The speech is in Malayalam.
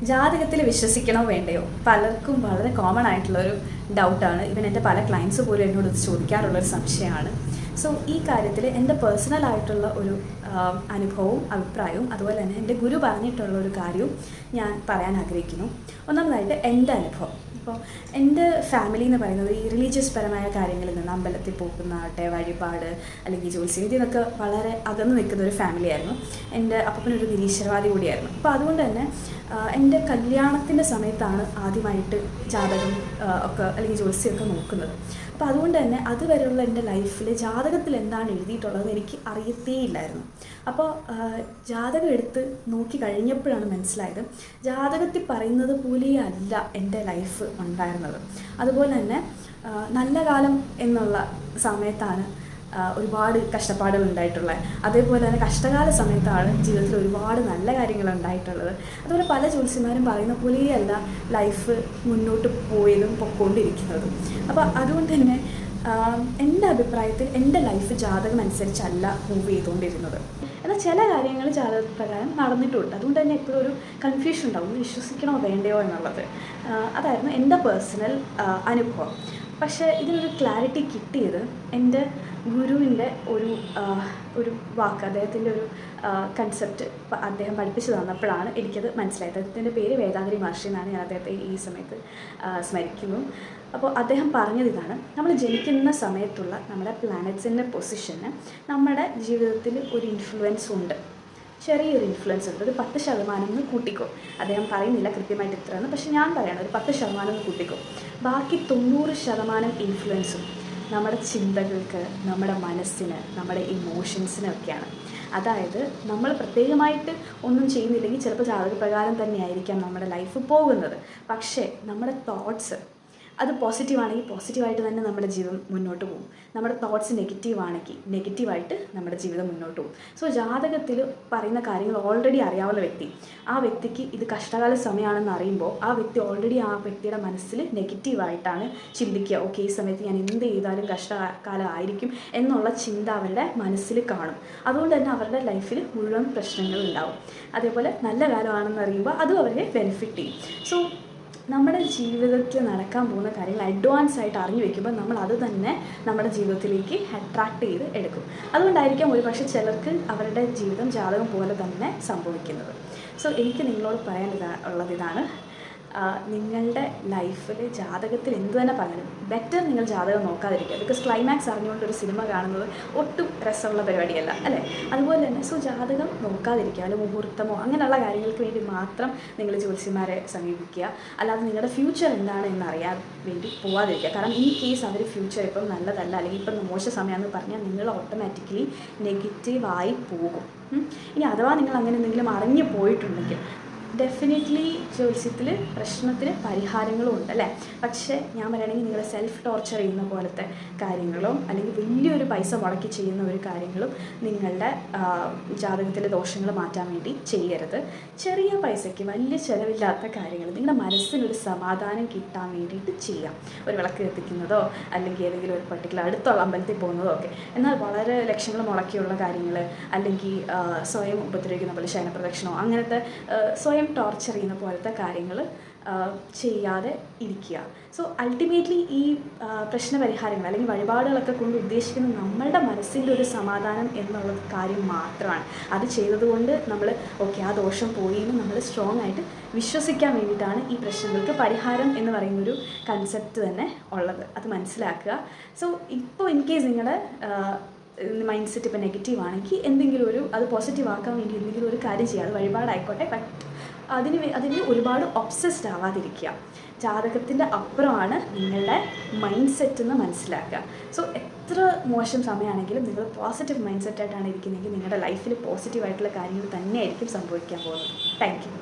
ജാതകത്തിൽ വിശ്വസിക്കണോ വേണ്ടയോ പലർക്കും വളരെ കോമൺ ആയിട്ടുള്ളൊരു ഡൗട്ടാണ്. ഇവൻ എൻ്റെ പല ക്ലയൻസ് പോലും എന്നോട് ഇത് ചോദിക്കാറുള്ളൊരു സംശയമാണ്. സോ ഈ കാര്യത്തിൽ എൻ്റെ പേഴ്സണൽ ആയിട്ടുള്ള ഒരു അനുഭവവും അഭിപ്രായവും അതുപോലെ തന്നെ എൻ്റെ ഗുരു പറഞ്ഞിട്ടുള്ള ഒരു കാര്യവും ഞാൻ പറയാൻ ആഗ്രഹിക്കുന്നു. ഒന്നാമതായിട്ട് എൻ്റെ അനുഭവം. അപ്പോൾ എൻ്റെ ഫാമിലി എന്ന് പറയുന്നത് ഈ റിലീജിയസ് പരമായ കാര്യങ്ങളിൽ നിന്ന് അമ്പലത്തിൽ പോകുന്നതാകട്ടെ, വഴിപാട് അല്ലെങ്കിൽ ജ്യോത്സ്യം, ഇതിനൊക്കെ വളരെ അകന്ന് നിൽക്കുന്ന ഒരു ഫാമിലി ആയിരുന്നു. എൻ്റെ അപ്പനൊരു നിരീശ്വരവാദി കൂടിയായിരുന്നു. അപ്പോൾ അതുകൊണ്ട് തന്നെ എൻ്റെ കല്യാണത്തിൻ്റെ സമയത്താണ് ആദ്യമായിട്ട് ജാതകം ഒക്കെ അല്ലെങ്കിൽ ജ്യോത്സ്യമൊക്കെ നോക്കുന്നത്. അപ്പോൾ അതുകൊണ്ട് തന്നെ അതുവരെയുള്ള എൻ്റെ ലൈഫിൽ ജാതകത്തിൽ എന്താണ് എഴുതിയിട്ടുള്ളത് എനിക്ക് അറിയത്തേയില്ലായിരുന്നു. അപ്പോൾ ജാതകം എടുത്ത് നോക്കി കഴിഞ്ഞപ്പോഴാണ് മനസ്സിലായത് ജാതകത്തിൽ പറയുന്നത് പോലെയല്ല എൻ്റെ ലൈഫ് ഉണ്ടായിരുന്നത്. അതുപോലെ തന്നെ നല്ല കാലം എന്നുള്ള സമയത്താണ് ഒരുപാട് കഷ്ടപ്പാടുകൾ ഉണ്ടായിട്ടുള്ളത്. അതേപോലെ തന്നെ കഷ്ടകാല സമയത്താണ് ജീവിതത്തിൽ ഒരുപാട് നല്ല കാര്യങ്ങൾ ഉണ്ടായിട്ടുള്ളത്. അതുപോലെ പല ജ്യോത്സ്യന്മാരും പറയുന്ന പോലെയല്ല ലൈഫ് മുന്നോട്ട് പൊയ്ക്കൊണ്ടിരിക്കുന്നതും. അപ്പോൾ അതുകൊണ്ട് തന്നെ എൻ്റെ അഭിപ്രായത്തിൽ എൻ്റെ ലൈഫ് ജാതകം അനുസരിച്ചല്ല മൂവ് ചെയ്തുകൊണ്ടിരുന്നത്. എന്നാൽ ചില കാര്യങ്ങൾ ജാതകപ്രകാരം നടന്നിട്ടുണ്ട്. അതുകൊണ്ട് തന്നെ എപ്പോഴും ഒരു കൺഫ്യൂഷൻ ഉണ്ടാവും, വിശ്വസിക്കണോ വേണ്ടയോ എന്നുള്ളത്. അതായിരുന്നു എൻ്റെ പേഴ്സണൽ അനുഭവം. പക്ഷേ ഇതിനൊരു ക്ലാരിറ്റി കിട്ടിയത് എൻ്റെ ഗുരുവിൻ്റെ ഒരു വാക്ക്, അദ്ദേഹത്തിൻ്റെ ഒരു കൺസെപ്റ്റ് അദ്ദേഹം പഠിപ്പിച്ചു തന്നപ്പോഴാണ് എനിക്കത് മനസ്സിലായത്. അദ്ദേഹത്തിൻ്റെ പേര് വേദാദ്രി മഹർഷി എന്നാണ്. ഞാൻ അദ്ദേഹത്തെ ഈ സമയത്ത് സ്മരിക്കുന്നു. അപ്പോൾ അദ്ദേഹം പറഞ്ഞത് ഇതാണ്: നമ്മൾ ജനിക്കുന്ന സമയത്തുള്ള നമ്മുടെ പ്ലാനറ്റ്സിൻ്റെ പൊസിഷന് നമ്മുടെ ജീവിതത്തിൽ ഒരു ഇൻഫ്ലുവൻസ് ഉണ്ട്, ചെറിയൊരു ഇൻഫ്ലുവൻസ് ഉണ്ട്. ഒരു 10% എന്ന് കൂട്ടിക്കോ. അദ്ദേഹം പറയുന്നില്ല കൃത്യമായിട്ട് ഇത്രയെന്ന്, പക്ഷെ ഞാൻ പറയണം ഒരു 10% എന്ന് കൂട്ടിക്കോ. ബാക്കി 90% ഇൻഫ്ലുവൻസും നമ്മുടെ ചിന്തകൾക്ക്, നമ്മുടെ മനസ്സിന്, നമ്മുടെ ഇമോഷൻസിനൊക്കെയാണ്. അതായത് നമ്മൾ പ്രത്യേകമായിട്ട് ഒന്നും ചെയ്യുന്നില്ലെങ്കിൽ ചിലപ്പോൾ ജാതകപ്രകാരം തന്നെയായിരിക്കാം നമ്മുടെ ലൈഫ് പോകുന്നത്. പക്ഷേ നമ്മുടെ തോട്ട്സ് അത് പോസിറ്റീവാണെങ്കിൽ പോസിറ്റീവായിട്ട് തന്നെ നമ്മുടെ ജീവിതം മുന്നോട്ട് പോകും. നമ്മുടെ തോട്ട്സ് നെഗറ്റീവാണെങ്കിൽ നെഗറ്റീവായിട്ട് നമ്മുടെ ജീവിതം മുന്നോട്ട് പോകും. സോ ജാതകത്തിൽ പറയുന്ന കാര്യങ്ങൾ ഓൾറെഡി അറിയാവുന്ന വ്യക്തി, ആ വ്യക്തിക്ക് ഇത് കഷ്ടകാല സമയമാണെന്ന് അറിയുമ്പോൾ ആ വ്യക്തി ഓൾറെഡി ആ വ്യക്തിയുടെ മനസ്സിൽ നെഗറ്റീവായിട്ടാണ് ചിന്തിക്കുക. ഓക്കെ, ഈ സമയത്ത് ഞാൻ എന്ത് ചെയ്താലും കഷ്ടകാലം ആയിരിക്കും എന്നുള്ള ചിന്ത അവരുടെ മനസ്സിൽ കാണും. അതുകൊണ്ട് തന്നെ അവരുടെ ലൈഫിൽ മുഴുവൻ പ്രശ്നങ്ങളുണ്ടാവും. അതേപോലെ നല്ല കാലമാണെന്ന് അറിയുമ്പോൾ അതും അവരെ ബെനിഫിറ്റ് ചെയ്യും. സോ നമ്മുടെ ജീവിതത്തിൽ നടക്കാൻ പോകുന്ന കാര്യങ്ങൾ അഡ്വാൻസ് ആയിട്ട് അറിഞ്ഞു വയ്ക്കുമ്പോൾ നമ്മൾ അത് തന്നെ നമ്മുടെ ജീവിതത്തിലേക്ക് അട്രാക്ട് ചെയ്ത് എടുക്കും. അതുകൊണ്ടായിരിക്കാം ഒരുപക്ഷെ ചിലർക്ക് അവരുടെ ജീവിതം ജാതകം പോലെ തന്നെ സംഭവിക്കുന്നത്. സോ എനിക്ക് നിങ്ങളോട് പറയാൻ ഇതാണ്, നിങ്ങളുടെ ലൈഫിൽ ജാതകത്തിൽ എന്ത് തന്നെ പറഞ്ഞാലും ബെറ്റർ നിങ്ങൾ ജാതകം നോക്കാതിരിക്കുക. ബിക്കോസ് ക്ലൈമാക്സ് അറിഞ്ഞുകൊണ്ടൊരു സിനിമ കാണുന്നത് ഒട്ടും രസമുള്ള പരിപാടിയല്ല, അല്ലേ? അതുപോലെ തന്നെ ജാതകം നോക്കാതിരിക്കുക, അല്ലെങ്കിൽ മുഹൂർത്തമോ അങ്ങനെയുള്ള കാര്യങ്ങൾക്ക് വേണ്ടി മാത്രം നിങ്ങൾ ജ്യോത്സ്യന്മാരെ സമീപിക്കുക. അല്ലാതെ നിങ്ങളുടെ ഫ്യൂച്ചർ എന്താണ് എന്നറിയാൻ വേണ്ടി പോവാതിരിക്കുക. കാരണം ഈ കേസ് അവർ ഫ്യൂച്ചർ ഇപ്പം നല്ലതല്ല അല്ലെങ്കിൽ ഇപ്പം മോശ സമയമെന്ന് പറഞ്ഞാൽ നിങ്ങൾ ഓട്ടോമാറ്റിക്കലി നെഗറ്റീവായി പോകും. ഇനി അഥവാ നിങ്ങൾ അങ്ങനെ എന്തെങ്കിലും അറിഞ്ഞു പോയിട്ടുണ്ടെങ്കിൽ ഡെഫിനറ്റ്ലി ജ്യോത്സ്യത്തിൽ പ്രശ്നത്തിന് പരിഹാരങ്ങളും ഉണ്ട്, അല്ലേ? പക്ഷേ ഞാൻ പറയുകയാണെങ്കിൽ നിങ്ങൾ സെൽഫ് ടോർച്ചർ ചെയ്യുന്ന പോലത്തെ കാര്യങ്ങളോ അല്ലെങ്കിൽ വലിയൊരു പൈസ മുടക്കി ചെയ്യുന്ന ഒരു കാര്യങ്ങളും നിങ്ങളുടെ ജാതകത്തിലെ ദോഷങ്ങൾ മാറ്റാൻ വേണ്ടി ചെയ്യരുത്. ചെറിയ പൈസയ്ക്ക് വലിയ ചിലവില്ലാത്ത കാര്യങ്ങൾ നിങ്ങളുടെ മനസ്സിനൊരു സമാധാനം കിട്ടാൻ വേണ്ടിയിട്ട് ചെയ്യാം. ഒരു വിളക്ക് കത്തിക്കുന്നതോ അല്ലെങ്കിൽ ഏതെങ്കിലും ഒരു പർട്ടിക്കുലർ അടുത്തുള്ള അമ്പലത്തിൽ പോകുന്നതോ ഒക്കെ. എന്നാൽ വളരെ ലക്ഷങ്ങൾ മുടക്കിയുള്ള കാര്യങ്ങൾ അല്ലെങ്കിൽ സ്വയം ഉപദ്രവിക്കുന്ന പോലെ ശയനപ്രദക്ഷിണോ അങ്ങനത്തെ സ്വയം ടോർച്ചർ ചെയ്യുന്ന പോലത്തെ കാര്യങ്ങൾ ചെയ്യാതെ ഇരിക്കുക. സോ അൾട്ടിമേറ്റ്ലി ഈ പ്രശ്നപരിഹാരങ്ങൾ അല്ലെങ്കിൽ വഴിപാടുകളൊക്കെ കൊണ്ട് ഉദ്ദേശിക്കുന്നത് നമ്മളുടെ മനസ്സിൻ്റെ ഒരു സമാധാനം എന്നുള്ള കാര്യം മാത്രമാണ്. അത് ചെയ്തതുകൊണ്ട് നമ്മൾ ഓക്കെ ആ ദോഷം പോയി എന്ന് നമ്മൾ സ്ട്രോങ് ആയിട്ട് വിശ്വസിക്കാൻ വേണ്ടിയിട്ടാണ് ഈ പ്രശ്നങ്ങൾക്ക് പരിഹാരം എന്ന് പറയുന്നൊരു കൺസെപ്റ്റ് തന്നെ ഉള്ളത്. അത് മനസ്സിലാക്കുക. സോ ഇപ്പോൾ ഇൻ കേസ് നിങ്ങളുടെ മൈൻഡ് സെറ്റ് ഇപ്പോൾ നെഗറ്റീവ് ആണെങ്കിൽ എന്തെങ്കിലും അത് പോസിറ്റീവ് ആക്കാൻ വേണ്ടി എന്തെങ്കിലും ഒരു കാര്യം ചെയ്യുക. അത് വഴിപാടായിക്കോട്ടെ, ബട്ട് അതിന് ഒരുപാട് ഒബ്സസ്ഡ് ആവാതിരിക്കുക. ജാതകത്തിൻ്റെ അപ്പുറമാണ് നിങ്ങളുടെ മൈൻഡ് സെറ്റ് എന്ന് മനസ്സിലാക്കുക. സോ എത്ര മോശം സമയമാണെങ്കിലും നിങ്ങൾ പോസിറ്റീവ് മൈൻഡ് സെറ്റായിട്ടാണ് ഇരിക്കുന്നതെങ്കിൽ നിങ്ങളുടെ ലൈഫിൽ പോസിറ്റീവായിട്ടുള്ള കാര്യങ്ങൾ തന്നെയായിരിക്കും സംഭവിക്കാൻ പോകുന്നത്. Thank you.